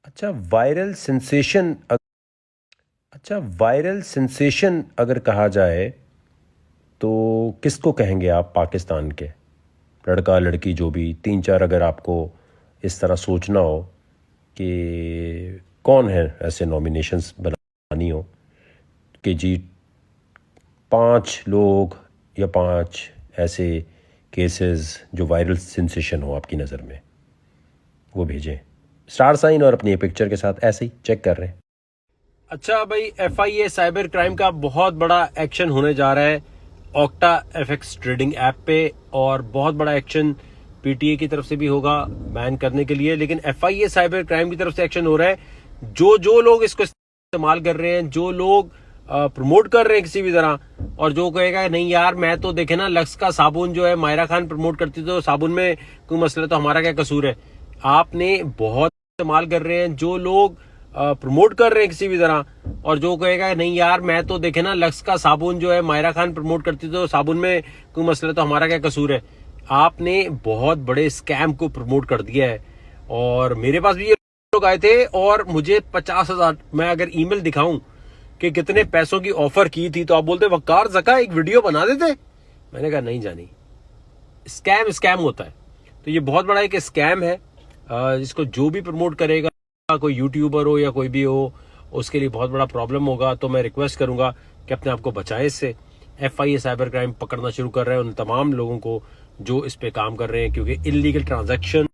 अच्छा viral sensation अच्छा viral sensation अगर कहा जाए तो किसको कहेंगे आप पाकिस्तान के? लड़का लड़की जो भी तीन चार अगर आपको इस तरह सोचना हो कि कौन है ऐसे नॉमिनेशंस बनानी हो कि जी पांच लोग या पांच ऐसे केसेस जो वायरल सेंसेशन हो आपकी नज़र में, वो भेजें स्टार साइन और अपनी पिक्चर के साथ ऐसे ही चेक कर रहे हैं। अच्छा भाई, FIA साइबर क्राइम का बहुत बड़ा एक्शन होने जा रहा है ऑक्टा FX ट्रेडिंग ऐप पे, और बहुत बड़ा एक्शन PTA की तरफ से भी होगा बैन करने के लिए। लेकिन FIA साइबर क्राइम की तरफ से एक्शन हो रहा है। जो लोग इसको इस्तेमाल कर रहे हैं, जो लोग प्रमोट कर रहे हैं किसी भी तरह, और जो कहेगा नहीं यार मैं तो देखे ना लक्स का साबुन जो है मायरा खान प्रमोट करती तो साबुन में कोई मसला, तो हमारा क्या कसूर है। आपने बहुत इस्तेमाल कर रहे हैं, जो लोग प्रमोट कर रहे हैं किसी भी तरह, और जो कहेगा नहीं यार मैं तो देखे ना लक्स का साबुन जो है मायरा खान प्रमोट करती तो साबुन में कोई मसला, तो हमारा क्या कसूर है। आपने बहुत बड़े स्कैम को प्रमोट कर दिया है। और मेरे पास भी ये लोग आए थे और मुझे 50,000, मैं अगर ईमेल दिखाऊं कि कितने पैसों की ऑफर की थी, तो आप बोलते वकार ज़का एक वीडियो बना देते। मैंने कहा नहीं जानी, स्कैम होता है। तो ये बहुत बड़ा एक स्कैम है। जिसको जो भी प्रमोट करेगा, कोई यूट्यूबर हो या कोई भी हो, उसके लिए बहुत बड़ा प्रॉब्लम होगा। तो मैं रिक्वेस्ट करूंगा कि अपने आप को बचाएं इससे। FIA साइबर क्राइम पकड़ना शुरू कर रहे हैं उन तमाम लोगों को जो इस पे काम कर रहे हैं, क्योंकि इलीगल ट्रांजैक्शन,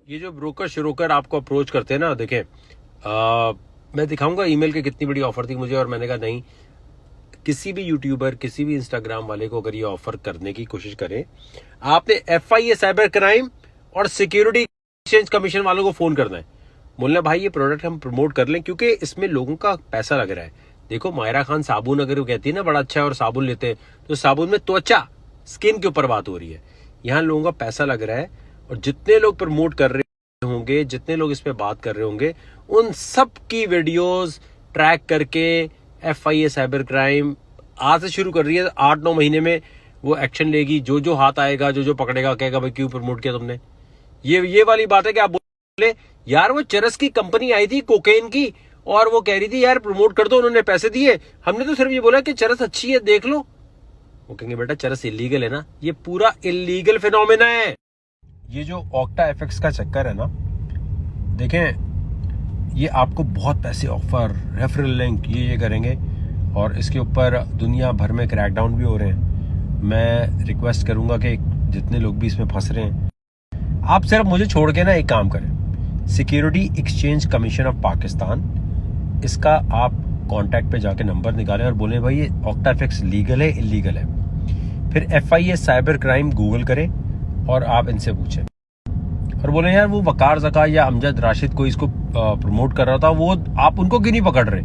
ये जो ब्रोकर श्रोकर आपको अप्रोच करते हैं ना, देखें मैं दिखाऊंगा ईमेल की कितनी बड़ी ऑफर थी मुझे, और मैंने कहा नहीं, किसी भी यूट्यूबर किसी भी इंस्टाग्राम वाले को अगर ये ऑफर करने की कोशिश करें, आपने FIA साइबर क्राइम और सिक्योरिटी एक्सचेंज कमीशन वालों को फोन करना है, बोलना भाई ये प्रोडक्ट हम प्रमोट कर लें क्योंकि इसमें लोगों का पैसा लग रहा है। देखो मायरा खान साबुन अगर वो कहती है ना बड़ा अच्छा है और साबुन लेते हैं, तो साबुन में त्वचा स्किन के ऊपर बात हो रही है। यहाँ लोगों का पैसा लग रहा है, और जितने लोग प्रमोट कर रहे होंगे, जितने लोग इस पे बात कर रहे होंगे, उन सब की वीडियोस ट्रैक करके FIA साइबर क्राइम आज से शुरू कर रही है। 8-9 महीने में वो एक्शन लेगी। जो हाथ आएगा, जो पकड़ेगा, कहेगा भाई क्यों प्रमोट किया तुमने। ये वाली बात है कि आप बोले यार वो चरस की कंपनी आई थी कोकेन की, और वो कह रही थी यार प्रमोट कर दो, उन्होंने पैसे दिए, हमने तो सिर्फ ये बोला कि चरस अच्छी है देख लो। वो कहेंगे बेटा चरस इलीगल है ना, ये पूरा इलीगल फिनोमेना है। ये जो ऑक्टा FX का चक्कर है ना, देखें ये आपको बहुत पैसे ऑफर, रेफरल लिंक, ये करेंगे, और इसके ऊपर दुनिया भर में क्रैकडाउन भी हो रहे हैं। मैं रिक्वेस्ट करूंगा कि जितने लोग भी इसमें फंस रहे हैं, आप सिर्फ मुझे छोड़ के ना एक काम करें, security exchange commission of Pakistan, इसका आप कांटेक्ट पे जाके नंबर निकालें और बोलें भाई ये ऑक्टा FX लीगल है इलीगल है। फिर FIA साइबर क्राइम गूगल करें और आप इनसे पूछें और बोले यार वो वकार ज़का या अमजद राशिद कोई इसको प्रमोट कर रहा था, वो आप उनको क्यों नहीं पकड़ रहे।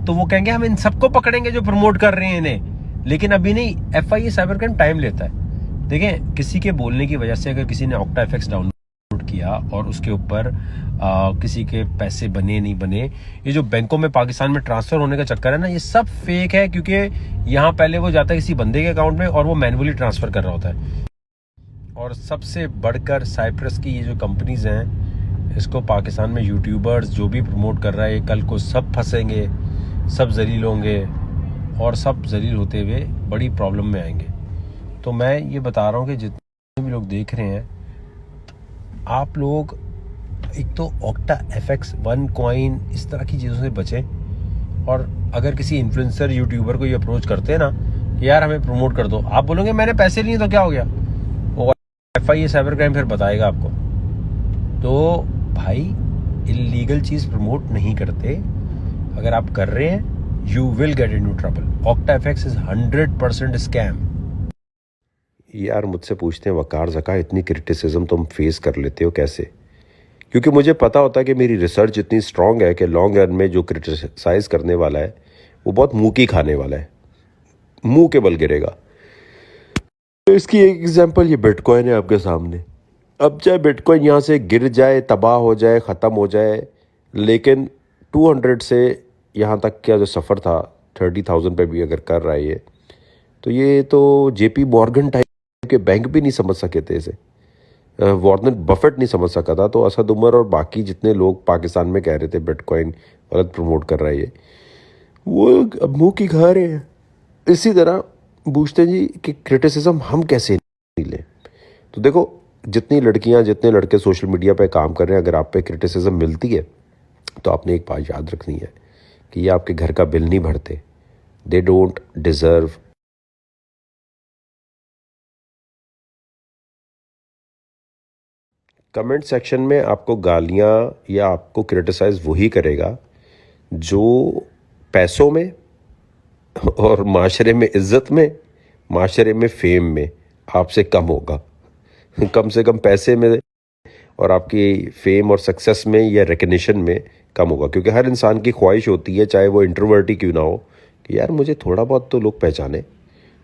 तो वो कहेंगे हम इन सबको पकड़ेंगे जो प्रमोट कर रहे हैं इन्हें, लेकिन अभी नहीं। FIA साइबर क्राइम टाइम लेता है। देखें किसी के बोलने की वजह से अगर किसी ने ऑक्टा FX डाउनलोड किया और उसके ऊपर किसी के पैसे बने नहीं बने, ये जो बैंकों में पाकिस्तान में ट्रांसफर होने का चक्कर है ना, ये सब फेक है। क्योंकि यहाँ पहले वो जाता है किसी बंदे के अकाउंट में और वो मैनुअली ट्रांसफर कर रहा होता है। और सबसे बढ़कर साइप्रस की ये जो कंपनीज हैं, इसको पाकिस्तान में यूट्यूबर्स जो भी प्रमोट कर रहा है, कल को सब फंसेंगे, सब जलील होंगे, और सब जलील होते हुए बड़ी प्रॉब्लम में आएंगे। तो मैं ये बता रहा हूँ कि जितने भी लोग देख रहे हैं, आप लोग एक तो ऑक्टा FX, वन कॉइन, इस तरह की चीज़ों से बचें। और अगर किसी इन्फ्लुएंसर यूट्यूबर को ये अप्रोच करते हैं ना कि यार हमें प्रमोट कर दो, आप बोलोगे मैंने पैसे लिए तो क्या हो गया, वो FIA साइबर क्राइम फिर बताएगा आपको। तो भाई इलीगल चीज़ प्रमोट नहीं करते, अगर आप कर रहे हैं you will get into trouble. Octa FX is 100% scam. यार मुझसे पूछते हैं वकार ज़का इतनी क्रिटिसिज्म तुम फेस कर लेते हो कैसे? क्योंकि मुझे पता होता है कि मेरी रिसर्च इतनी स्ट्रांग है कि लॉन्ग रन में जो क्रिटिसाइज करने वाला है वो बहुत मुंह की खाने वाला है, मुंह के बल गिरेगा। तो इसकी एक एग्जांपल ये बिटकॉइन है आपके सामने। अब चाहे बिटकॉइन यहाँ से गिर जाए, तबाह हो जाए, ख़त्म हो जाए, लेकिन 200 से यहाँ तक का जो सफ़र था 30,000 पे भी अगर कर रहा है ये, तो ये तो JP मॉर्गन टाइप के बैंक भी नहीं समझ सके थे इसे। वॉरेन बफेट नहीं समझ सका था, तो असद उमर और बाकी जितने लोग पाकिस्तान में कह रहे थे बिटकॉइन गलत प्रमोट कर रहा है ये, वो अब मुँह की खा रहे हैं। इसी तरह पूछते हैं जी कि क्रिटिसिज्म हम कैसे नहीं लें। तो देखो, जितनी लड़कियां जितने लड़के सोशल मीडिया पे काम कर रहे हैं, अगर आप पे क्रिटिसिज्म मिलती है तो आपने एक बात याद रखनी है कि ये आपके घर का बिल नहीं भरते। They don't deserve. Comment section में आपको गालियां या आपको क्रिटिसाइज वही करेगा जो पैसों में और माशरे में इज्जत में, माशरे में फेम में आपसे कम होगा। कम से कम पैसे में और आपकी फेम और सक्सेस में या रिकग्निशन में कम होगा। क्योंकि हर इंसान की ख्वाहिश होती है, चाहे वो इंट्रोवर्ट ही क्यों ना हो, कि यार मुझे थोड़ा बहुत तो लोग पहचाने,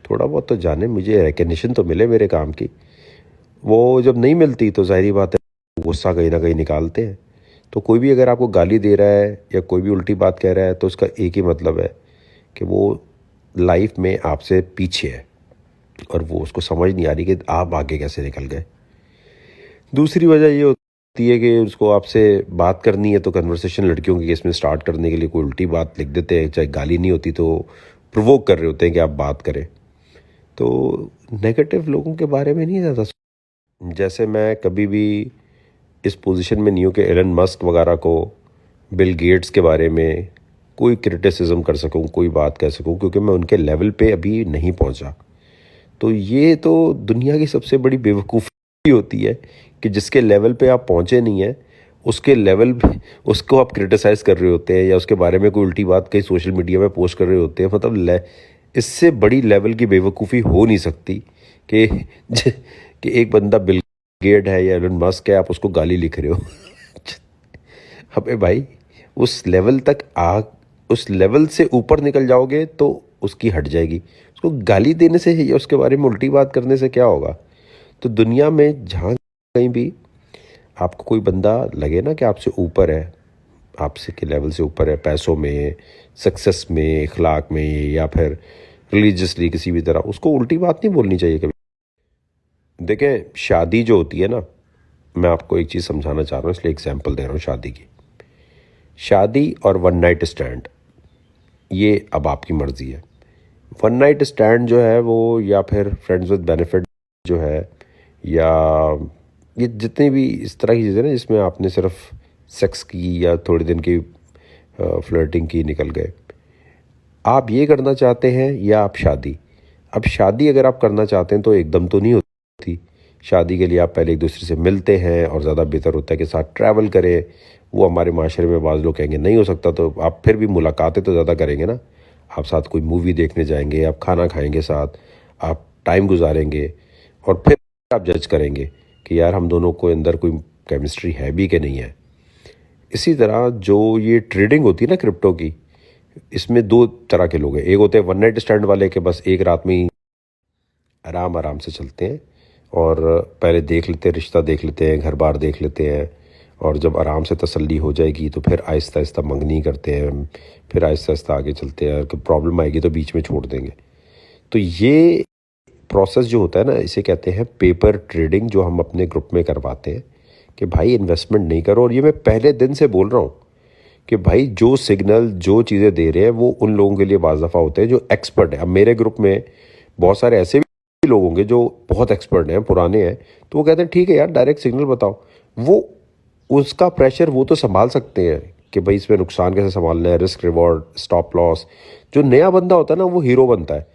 थोड़ा बहुत तो जाने, मुझे रिकग्निशन तो मिले मेरे काम की। वो जब नहीं मिलती तो जाहिर बात है गुस्सा कहीं ना कहीं निकालते हैं। तो कोई भी अगर आपको गाली दे रहा है या कोई भी उल्टी बात कह रहा है तो उसका एक ही मतलब है कि वो लाइफ में आपसे पीछे है और वो उसको समझ नहीं आ रही कि आप आगे कैसे निकल गए। दूसरी वजह ये होती है कि उसको आपसे बात करनी है तो कन्वर्सेशन लड़कियों के केस में स्टार्ट करने के लिए कोई उल्टी बात लिख देते हैं, चाहे गाली नहीं होती तो प्रोवोक कर रहे होते हैं कि आप बात करें। तो नेगेटिव लोगों के बारे में नहीं ज़्यादा। जैसे मैं कभी भी इस पोजीशन में नहीं हूँ कि एलन मस्क वगैरह को, बिल गेट्स के बारे में कोई क्रिटिसिज्म कर सकूँ, कोई बात कह सकूँ, क्योंकि मैं उनके लेवल पे अभी नहीं पहुँचा। तो ये तो दुनिया की सबसे बड़ी बेवकूफ़ी होती है कि जिसके लेवल पे आप पहुँचे नहीं हैं उसके लेवल पे उसको आप क्रिटिसाइज़ कर रहे होते हैं या उसके बारे में कोई उल्टी बात कहीं सोशल मीडिया में पोस्ट कर रहे होते हैं। मतलब इससे बड़ी लेवल की बेवकूफ़ी हो नहीं सकती कि एक बंदा बिल गेट है या एलन मस्क है, आप उसको गाली लिख रहे हो। अबे भाई, उस लेवल तक उस लेवल से ऊपर निकल जाओगे तो उसकी हट जाएगी। उसको गाली देने से या उसके बारे में उल्टी बात करने से क्या होगा। तो दुनिया में जहाँ कहीं भी आपको कोई बंदा लगे ना कि आपसे ऊपर है, आपसे के लेवल से ऊपर है, पैसों में, सक्सेस में, इखलाक में या फिर रिलीजियसली किसी भी तरह, उसको उल्टी बात नहीं बोलनी चाहिए कभी। देखें, शादी जो होती है ना, मैं आपको एक चीज़ समझाना चाह रहा हूँ, इसलिए एग्जांपल दे रहा हूँ शादी की। शादी और वन नाइट स्टैंड, ये अब आपकी मर्ज़ी है। वन नाइट स्टैंड जो है वो, या फिर फ्रेंड्स विद बेनिफिट जो है, या ये जितनी भी इस तरह की चीज़ें ना जिसमें आपने सिर्फ सेक्स की या थोड़े दिन की फ्लर्टिंग की, निकल गए। आप ये करना चाहते हैं या आप शादी। अब शादी अगर आप करना चाहते हैं तो एकदम तो नहीं होती। शादी के लिए आप पहले एक दूसरे से मिलते हैं और ज़्यादा बेहतर होता है कि साथ ट्रैवल करें। वो हमारे माशरे में बाज़ लोग कहेंगे नहीं हो सकता, तो आप फिर भी मुलाकातें तो ज़्यादा करेंगे ना। आप साथ कोई मूवी देखने जाएंगे, आप खाना खाएंगे साथ, आप टाइम गुजारेंगे और फिर आप जज करेंगे कि यार हम दोनों को अंदर कोई केमिस्ट्री है भी कि नहीं है। इसी तरह जो ये ट्रेडिंग होती है ना क्रिप्टो की, इसमें दो तरह के लोग हैं। एक होते हैं वन नाइट स्टैंड वाले के बस एक रात में ही आराम आराम से चलते हैं और पहले देख लेते हैं, रिश्ता देख लेते हैं, घर बार देख लेते हैं, और जब आराम से तसल्ली हो जाएगी तो फिर आहिस्ता आहिस्ता मंगनी करते हैं, फिर आहिस्ता आहिस्ता आगे चलते हैं। कि प्रॉब्लम आएगी तो बीच में छोड़ देंगे। तो ये प्रोसेस जो होता है ना, इसे कहते हैं पेपर ट्रेडिंग, जो हम अपने ग्रुप में करवाते हैं कि भाई इन्वेस्टमेंट नहीं करो। और ये मैं पहले दिन से बोल रहा हूँ कि भाई जो सिग्नल, जो चीज़ें दे रहे हैं वो उन लोगों के लिए बाज़ दफ़ा होते हैं जो एक्सपर्ट है। अब मेरे ग्रुप में बहुत सारे ऐसे भी लोग होंगे जो बहुत एक्सपर्ट हैं, पुराने हैं, तो वो कहते हैं ठीक है यार डायरेक्ट सिग्नल बताओ। वो उसका प्रेशर वो तो संभाल सकते हैं कि भाई इसमें नुकसान कैसे संभालना है, रिस्क रिवॉर्ड, स्टॉप लॉस। जो नया बंदा होता है ना वो हीरो बनता है।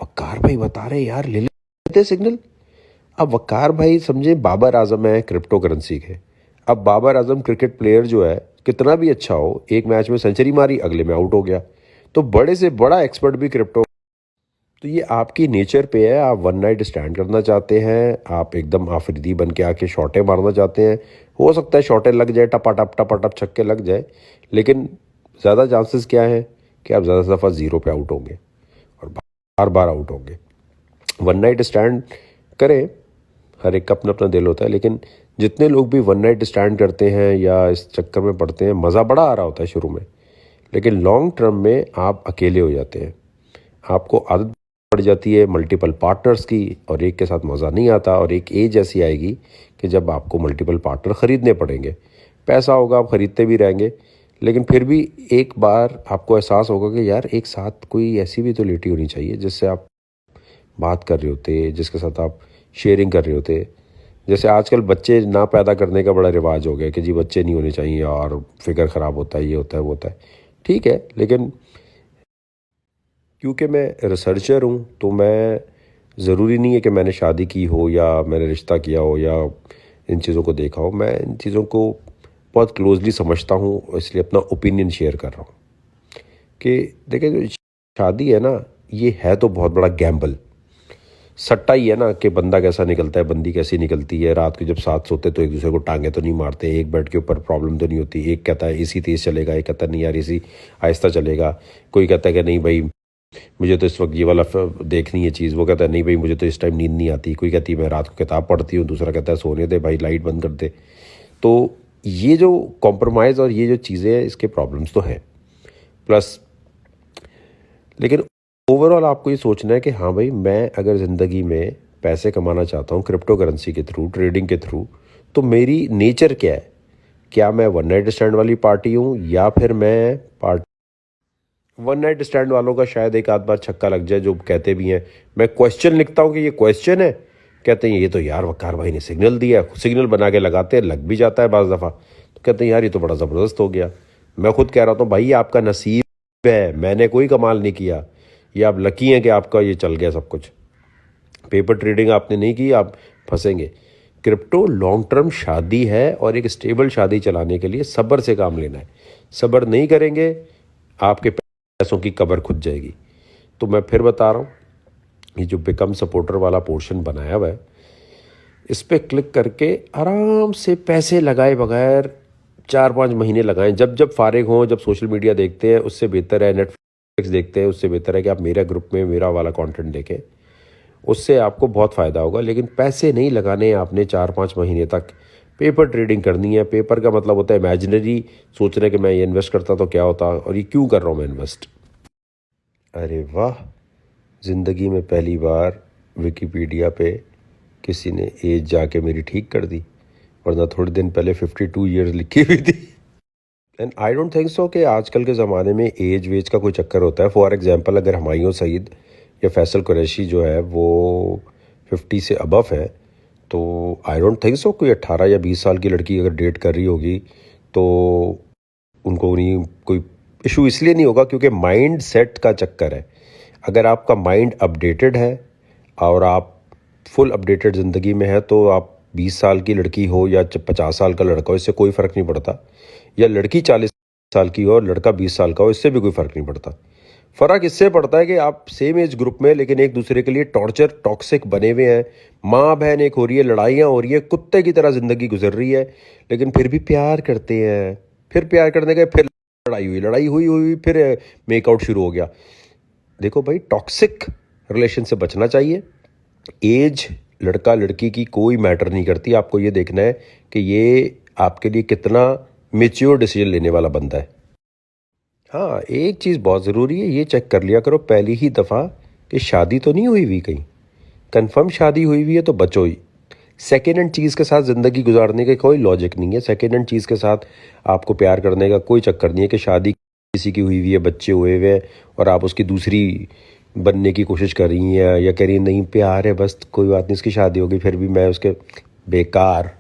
वकार भाई बता रहे यार ले लेते सिग्नल। अब वकार भाई समझे बाबर आजम है क्रिप्टो करेंसी के। अब बाबर आजम क्रिकेट प्लेयर जो है कितना भी अच्छा हो, एक मैच में सेंचुरी मारी, अगले में आउट हो गया। तो बड़े से बड़ा एक्सपर्ट भी क्रिप्टो। तो ये आपकी नेचर पे है। आप वन नाइट स्टैंड करना चाहते हैं, आप एकदम आफरीदी बन के आके शॉटें मारना चाहते हैं, हो सकता है शॉटें लग जाए, टपाटप छक्के लग जाए, लेकिन ज़्यादा चांसेस क्या है कि आप ज़्यादा दफ़ा ज़ीरो पे आउट होंगे और बार बार आउट होंगे। वन नाइट स्टैंड करें, हर एक का अपना अपना दिल होता है, लेकिन जितने लोग भी वन नाइट स्टैंड करते हैं या इस चक्कर में पड़ते हैं, मज़ा बड़ा आ रहा होता है शुरू में, लेकिन लॉन्ग टर्म में आप अकेले हो जाते हैं। आपको आदत पड़ जाती है मल्टीपल पार्टनर्स की, और एक के साथ मज़ा नहीं आता। और एक एज ऐसी आएगी कि जब आपको मल्टीपल पार्टनर ख़रीदने पड़ेंगे। पैसा होगा, आप ख़रीदते भी रहेंगे, लेकिन फिर भी एक बार आपको एहसास होगा कि यार एक साथ कोई ऐसी भी तो लेटी होनी चाहिए जिससे आप बात कर रहे होते, जिसके साथ आप शेयरिंग कर रहे होते। जैसे आजकल बच्चे ना पैदा करने का बड़ा रिवाज हो गया कि जी बच्चे नहीं होने चाहिए और फिगर ख़राब होता है, ये होता है, वो होता है। ठीक है, लेकिन क्योंकि मैं रिसर्चर हूँ तो मैं ज़रूरी नहीं है कि मैंने शादी की हो या मैंने रिश्ता किया हो या इन चीज़ों को देखा हो। मैं इन चीज़ों को बहुत क्लोजली समझता हूँ, इसलिए अपना ओपिनियन शेयर कर रहा हूँ कि देखिए जो शादी है ना, ये है तो बहुत बड़ा गैम्बल। सट्टा ही है ना कि बंदा कैसा निकलता है, बंदी कैसी निकलती है। रात को जब साथ सोते तो एक दूसरे को टांगे तो नहीं मारते, एक बेड के ऊपर प्रॉब्लम तो नहीं होती। एक कहता है एसी तेज़ चलेगा, एक कहता है नहीं यार एसी आहिस्ता चलेगा। कोई कहता है कि नहीं भाई मुझे तो इस वक्त ये वाला देखनी है चीज़, वो कहता है नहीं भाई मुझे तो इस टाइम नींद नहीं आती। कोई कहती है मैं रात को किताब पढ़ती हूँ, दूसरा कहता है सोने दे भाई, लाइट बंद कर दे। तो ये जो कॉम्प्रोमाइज़ और ये जो चीज़ें हैं, इसके प्रॉब्लम्स तो हैं प्लस। लेकिन ओवरऑल आपको ये सोचना है कि हाँ भाई मैं अगर ज़िंदगी में पैसे कमाना चाहता हूँ क्रिप्टो करेंसी के थ्रू, ट्रेडिंग के थ्रू, तो मेरी नेचर क्या है? क्या मैं वन नाइट स्टैंड वाली पार्टी हूँ या फिर मैं वन नाइट स्टैंड वालों का शायद एक आध बार छक्का लग जाए, जो कहते भी हैं। मैं क्वेश्चन लिखता हूँ कि ये क्वेश्चन है, कहते हैं ये तो यार वकार भाई ने सिग्नल दिया, सिग्नल बना के लगाते हैं, लग भी जाता है बाज़ दफ़ा, तो कहते हैं यार ये तो बड़ा ज़बरदस्त हो गया। मैं खुद कह रहा हूँ भाई आपका नसीब है, मैंने कोई कमाल नहीं किया, ये आप लकी हैं कि आपका ये चल गया सब कुछ। पेपर ट्रेडिंग आपने नहीं की, आप फंसेंगे। क्रिप्टो लॉन्ग टर्म शादी है और एक स्टेबल शादी चलाने के लिए सब्र से काम लेना है। सब्र नहीं करेंगे आपके पैसों की कब्र खुद जाएगी। तो मैं फिर बता रहा हूँ, ये जो बिकम सपोर्टर वाला पोर्शन बनाया हुआ है, इस पर क्लिक करके आराम से पैसे लगाए बगैर 4-5 महीने लगाएं। जब जब फारिग हों, जब सोशल मीडिया देखते हैं, उससे बेहतर है नेटफ्लिक्स देखते हैं, उससे बेहतर है कि आप मेरा ग्रुप में मेरा वाला कंटेंट देखें, उससे आपको बहुत फ़ायदा होगा। लेकिन पैसे नहीं लगाने आपने 4-5 महीने तक। पेपर ट्रेडिंग करनी है। पेपर का मतलब होता है इमेजिनरी, सोच रहे कि मैं ये इन्वेस्ट करता तो क्या होता और ये क्यों कर रहा हूँ मैं इन्वेस्ट। अरे वाह, ज़िंदगी में पहली बार विकिपीडिया पे किसी ने एज जाके मेरी ठीक कर दी, वरना थोड़े दिन पहले 52 ईयर्स लिखी हुई थी। And I don't think so कि आजकल के ज़माने में एज वेज का कोई चक्कर होता है। फॉर एग्जांपल अगर हुमायूं सईद या फैसल कुरैशी जो है वो 50 से अबव है, तो आई डोंट थिंक सो कोई 18 या 20 साल की लड़की अगर डेट कर रही होगी तो उनको नहीं कोई इशू इसलिए नहीं होगा क्योंकि माइंड सेट का चक्कर है। अगर आपका माइंड अपडेटेड है और आप फुल अपडेटेड ज़िंदगी में है, तो आप 20 साल की लड़की हो या 50 साल का लड़का हो, इससे कोई फ़र्क नहीं पड़ता। या लड़की 40 साल की हो और लड़का 20 साल का हो, इससे भी कोई फ़र्क नहीं पड़ता। फ़र्क इससे पड़ता है कि आप सेम एज ग्रुप में लेकिन एक दूसरे के लिए टॉक्सिक बने हुए हैं। माँ बहन एक हो रही है, लड़ाइयाँ हो रही है, कुत्ते की तरह ज़िंदगी गुजर रही है, लेकिन फिर भी प्यार करते हैं। फिर प्यार करने के फिर लड़ाई हुई फिर मेकआउट शुरू हो गया। देखो भाई, टॉक्सिक रिलेशन से बचना चाहिए। एज लड़का लड़की की कोई मैटर नहीं करती। आपको ये देखना है कि ये आपके लिए कितना मेच्योर डिसीजन लेने वाला बंदा है। हाँ, एक चीज़ बहुत ज़रूरी है, ये चेक कर लिया करो पहली ही दफ़ा कि शादी तो नहीं हुई हुई कहीं। कंफर्म शादी हुई हुई है तो बचो ही। सेकेंड हैंड चीज़ के साथ ज़िंदगी गुजारने का कोई लॉजिक नहीं है। सेकेंड हैंड चीज़ के साथ आपको प्यार करने का कोई चक्कर नहीं है कि शादी किसी की हुई हुई है, बच्चे हुए हुए हैं और आप उसकी दूसरी बनने की कोशिश कर रही हैं या कह रही नहीं प्यार है बस, कोई बात नहीं, उसकी शादी होगी फिर भी मैं उसके। बेकार।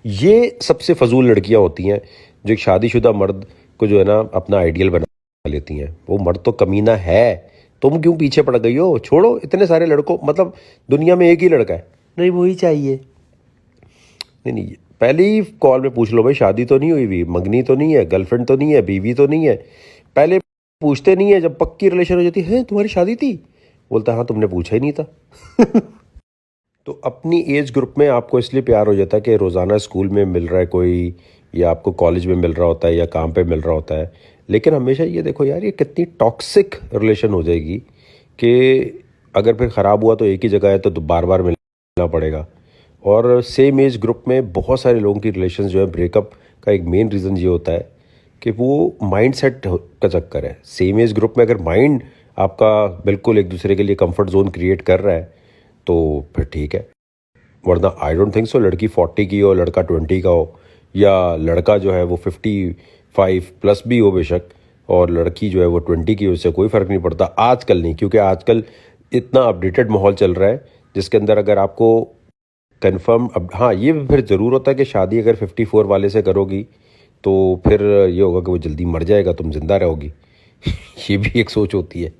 ये सबसे फजूल लड़कियां होती हैं जो एक शादीशुदा मर्द को जो है ना अपना आइडियल बना लेती हैं। वो मर्द तो कमीना है, तुम क्यों पीछे पड़ गई हो? छोड़ो इतने सारे लड़कों, मतलब दुनिया में एक ही लड़का है, नहीं वही चाहिए। नहीं, पहले ही कॉल में पूछ लो भाई शादी तो नहीं हुई हुई, मंगनी तो नहीं है, गर्लफ्रेंड तो नहीं है, बीवी तो नहीं है। पहले पूछते नहीं है, जब पक्की रिलेशन हो जाती है तुम्हारी शादी थी, बोलता हाँ तुमने पूछा ही नहीं था। तो अपनी एज ग्रुप में आपको इसलिए प्यार हो जाता है कि रोज़ाना स्कूल में मिल रहा है कोई, या आपको कॉलेज में मिल रहा होता है या काम पे मिल रहा होता है। लेकिन हमेशा ये देखो यार, ये कितनी टॉक्सिक रिलेशन हो जाएगी कि अगर फिर ख़राब हुआ तो एक ही जगह है तो बार बार मिलना पड़ेगा। और सेम एज ग्रुप में बहुत सारे लोगों की रिलेशन जो है ब्रेकअप का एक मेन रीज़न ये होता है कि वो माइंड सेट का चक्कर है। सेम एज ग्रुप में अगर माइंड आपका बिल्कुल एक दूसरे के लिए कंफर्ट जोन क्रिएट कर रहा है तो फिर ठीक है, वरना आई डोंट थिंक सो लड़की 40 की हो लड़का 20 का हो, या लड़का जो है वो 55 प्लस भी हो बेशक और लड़की जो है वो 20 की हो, उससे कोई फ़र्क नहीं पड़ता। आजकल नहीं, क्योंकि आजकल इतना अपडेटेड माहौल चल रहा है जिसके अंदर अगर आपको कंफर्म, अब हाँ ये भी फिर ज़रूर होता है कि शादी अगर 54 वाले से करोगी तो फिर ये होगा कि वो जल्दी मर जाएगा, तुम जिंदा रहोगी ये भी एक सोच होती है।